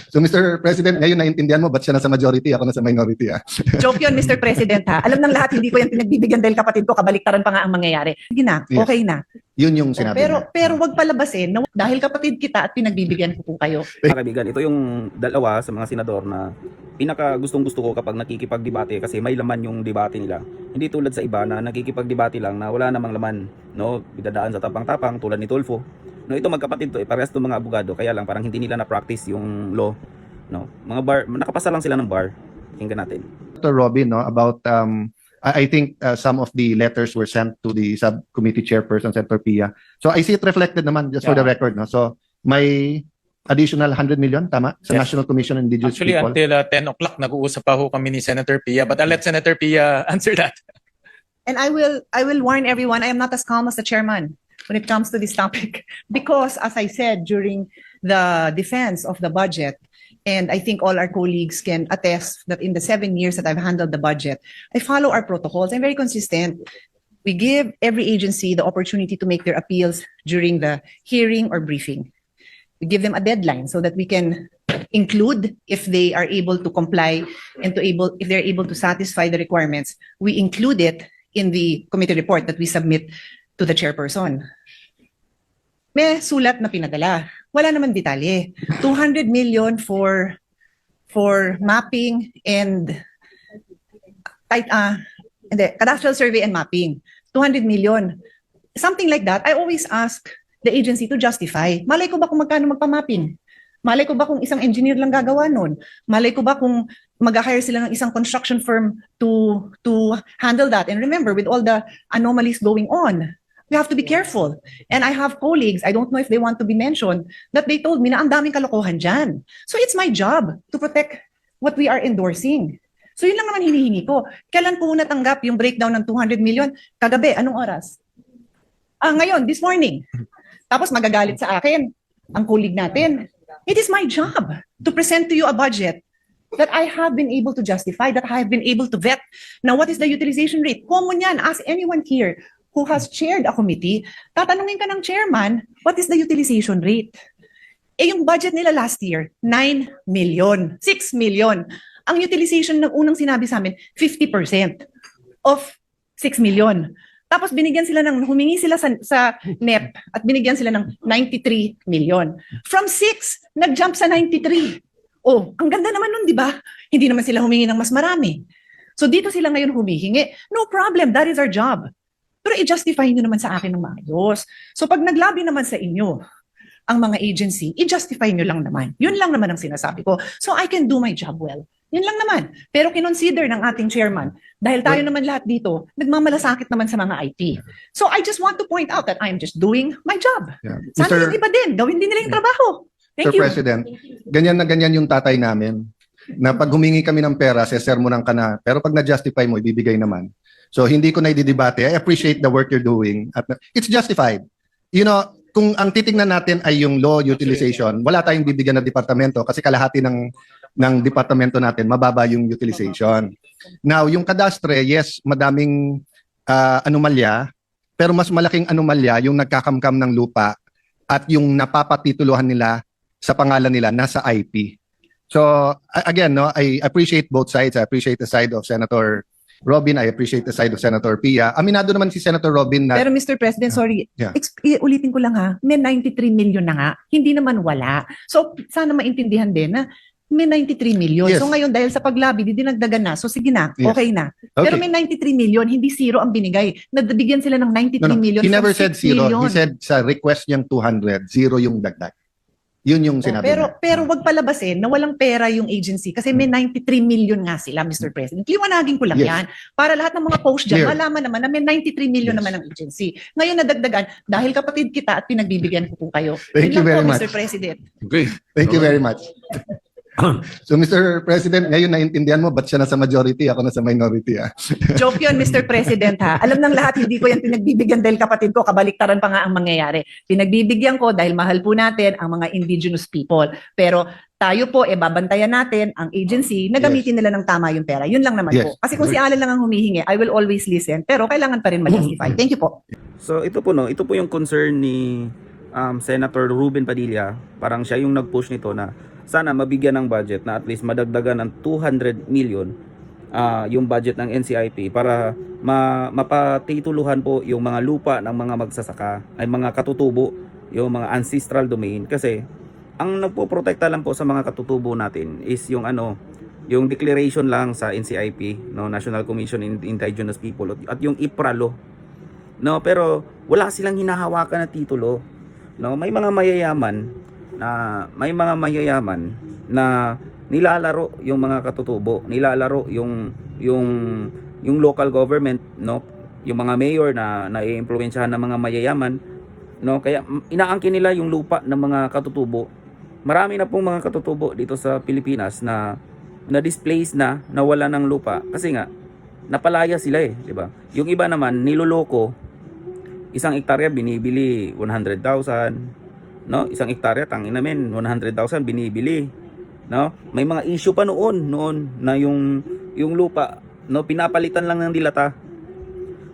So Mr. President, ngayon naintindihan mo ba't siya nasa majority, ako nasa minority. Joke yun, Mr. President ha. Alam ng lahat, hindi ko yan pinagbibigyan dahil kapatid ko, kabaliktaran pa nga ang mangyayari. Sige na, Yes. okay na. Yun yung sinabi niya. Pero wag palabasin na dahil kapatid kita at pinagbibigyan ko po kayo. Mga kaibigan, ito yung dalawa sa mga senador na pinaka gustong-gusto ko kapag nakikipagdebate kasi may laman yung debate nila. Hindi tulad sa iba na nakikipagdebate lang na wala namang laman, no? Bidadaan sa tapang-tapang tulad ni Tulfo. No, ito magkapatid to, parehas to mga abogado, kaya lang parang hindi nila na-practice yung law, no? Mga bar, nakapasa lang sila ng bar. Tingnan natin. Dr. Robin, no, about I think some of the letters were sent to the subcommittee chairperson, Senator Pia. So I see it reflected naman just for the record, no. So may additional 100 million, tama? Sa Yes. National Commission on Indigenous Actually, People. until 10 o'clock, nag-uusap pa ho kami ni Senator Pia. But I'll let Senator Pia answer that. And I will warn everyone, I am not as calm as the chairman when it comes to this topic. Because as I said during the defense of the budget, and I think all our colleagues can attest that in the 7 years that I've handled the budget, I follow our protocols. I'm very consistent. We give every agency the opportunity to make their appeals during the hearing or briefing. We give them a deadline so that we can include if they are able to comply and if they're able to satisfy the requirements, we include it in the committee report that we submit to the chairperson. May sulat na pinadala. Wala naman detalye. 200 million for mapping and cadastral survey and mapping. 200 million. Something like that. I always ask the agency to justify. Malay ko ba kung magkano magpa-mapping? Malay ko ba kung isang engineer lang gagawa nun? Malay ko ba kung mag-hire sila ng isang construction firm to handle that? And remember, with all the anomalies going on, we have to be careful. And I have colleagues, I don't know if they want to be mentioned, that they told me na ang daming kalokohan dyan. So it's my job to protect what we are endorsing. So yun lang naman hinihingi ko. Kailan po natanggap yung breakdown ng 200 million? Kagabi, anong oras? Ngayon, this morning. Tapos magagalit sa akin, ang colleague natin. It is my job to present to you a budget that I have been able to justify, that I have been able to vet. Now, what is the utilization rate? Common yan. Ask anyone here who has chaired a committee, tatanungin ka ng chairman, what is the utilization rate? Eh yung budget nila last year, 9 million, 6 million. Ang utilization ng unang sinabi sa amin, 50% of 6 million. Tapos humingi sila sa NEP at binigyan sila ng 93 million. From 6, nag-jump sa 93. Oh, ang ganda naman nun, di ba? Hindi naman sila humingi ng mas marami. So dito sila ngayon humihingi. No problem, that is our job. Pero i-justify nyo naman sa akin ng maayos. So pag naglabi naman sa inyo ang mga agency, i-justify nyo lang naman. Yun lang naman ang sinasabi ko. So I can do my job well. Yun lang naman. Pero kinonsider ng ating chairman, dahil tayo naman lahat dito, nagmamalasakit naman sa mga IT. So I just want to point out that I'm just doing my job. Yeah. Sana yung iba din, gawin din nila yung trabaho. Thank Mr. you. President, ganyan na ganyan yung tatay namin. Na pag humingi kami ng pera, sesermonan ka na. Pero pag na-justify mo, ibibigay naman. So hindi ko na ididebate. I appreciate the work you're doing. At it's justified. You know, kung ang titingnan natin ay yung law utilization, wala tayong bibigyan ng departamento kasi kalahati ng departamento natin, mababa yung utilization. Now, yung kadastre, yes, madaming anomalya, pero mas malaking anomalya yung nagkakamkam ng lupa at yung napapatituluhan nila sa pangalan nila nasa IP. So, again, no, I appreciate both sides. I appreciate the side of Senator Robin, I appreciate the side of Senator Pia. Aminado naman si Senator Robin na Pero Mr. President, sorry, Yeah. ulitin ko lang ha, may 93 million na nga, hindi naman wala. So sana maintindihan din na may 93 million. Yes. So ngayon dahil sa paglabi, dinagdagan na. So sige na, Yes. okay na. Okay. Pero may 93 million, hindi zero ang binigay. Nabigyan sila ng 93 million he never from said 6 zero. million. He said sa request niyang 200, zero yung dagdag. Yun yung sinabi niya. Pero wag palabasin na walang pera yung agency kasi may 93 million nga sila, Mr. President. Liwanagin ko lang Yes. yan. Para lahat ng mga post dyan, Clear. malaman naman na may 93 million Yes. naman ang agency. Ngayon nadagdagan, dahil kapatid kita at pinagbibigyan ko po kayo. Thank Yun you lang very po, much. Mr. President. Okay. Thank you very much. So Mr. President, ngayon naintindihan mo ba't siya nasa majority, ako nasa minority. Joke yun, Mr. President ha. Alam ng lahat, hindi ko yan pinagbibigyan dahil kapatid ko, kabaliktaran pa nga ang mangyayari. Pinagbibigyan ko dahil mahal po natin ang mga indigenous people. Pero tayo po, babantayan natin ang agency na gamitin nila ng tama yung pera. Yun lang naman Yes. po. Kasi kung si Alan lang ang humihingi, I will always listen. Pero kailangan pa rin ma-justify. Thank you po. So ito po ito po yung concern ni Senator Ruben Padilla. Parang siya yung nag-push nito na sana mabigyan ng budget na at least madagdagan ng 200 million yung budget ng NCIP para mapatituluhan po yung mga lupa ng mga magsasaka ay mga katutubo, yung mga ancestral domain, kasi ang nagpoprotekta lang po sa mga katutubo natin is yung yung declaration lang sa NCIP, no, National Commission in Indigenous People, at yung IPRA law, no, pero wala silang hinahawakan na titulo, no. May mga mayayaman na nilalaro yung mga katutubo, nilalaro yung local government, no, yung mga mayor na naiimpluwensyahan ng mga mayayaman, no, kaya inaangkin nila yung lupa ng mga katutubo. Marami na pong mga katutubo dito sa Pilipinas na displace na, nawala ng lupa kasi nga napalaya sila di ba? Yung iba naman niloloko, isang hektarya binibili 100,000, no? Isang hektarya tangin namin 100,000 binibili, no? May mga issue pa noon na yung lupa, no, pinapalitan lang ng dilata,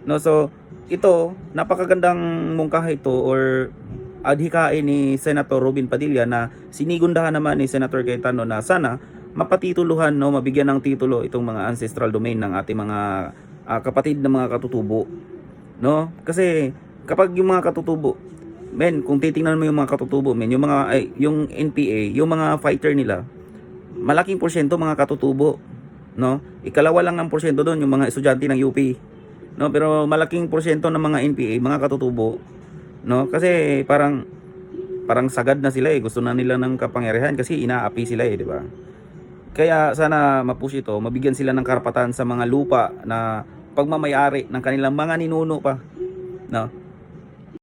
no? So ito, napakagandang mungkahi ito or adhikain ni Senator Robin Padilla na sinigundahan naman ni Senator Cayetano na sana mapatituluhan, no, mabigyan ng titulo itong mga ancestral domain ng ating mga kapatid na mga katutubo, no? Kasi kapag yung mga katutubo, kung titingnan mo yung mga katutubo, yung NPA, yung mga fighter nila, malaking porsyento mga katutubo, no? Ikalawa lang ang porsyento doon yung mga estudyante ng UP, no? Pero malaking porsyento ng mga NPA, mga katutubo, no? Kasi parang sagad na sila gusto na nila ng kapangyarihan kasi inaapi sila di ba? Kaya sana mapush ito, mabigyan sila ng karapatan sa mga lupa na pagmamayari ng kanilang mga ninuno pa, no?